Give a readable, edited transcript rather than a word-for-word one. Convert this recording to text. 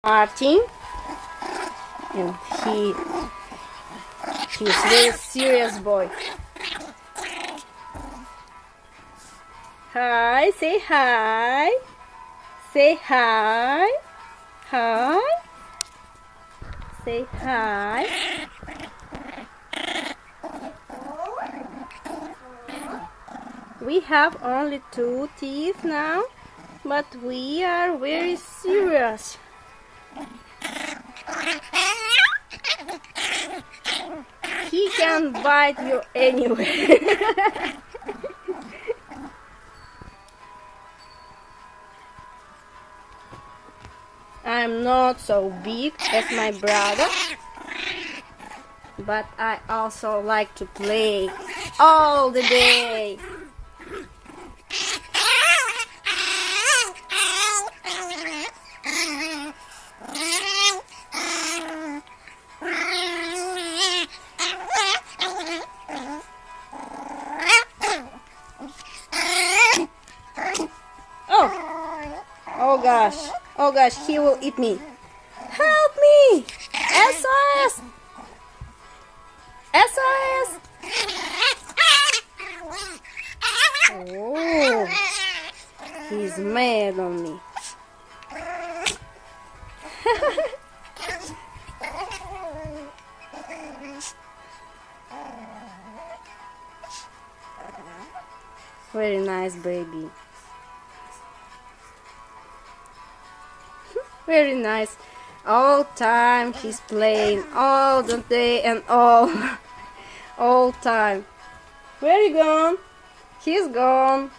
Martin, and he's a very serious boy. Hi, say hi. Say hi. Hi. Say hi. We have only 2 teeth now, but we are very serious. He can bite you anywhere. I'm not so big as my brother, but I also like to play all the day. Oh gosh, he will eat me. Help me! SOS! SOS! Oh, he's mad on me. Very nice baby. Very nice. All time he's playing all the day and all time. Where you gone? He's gone.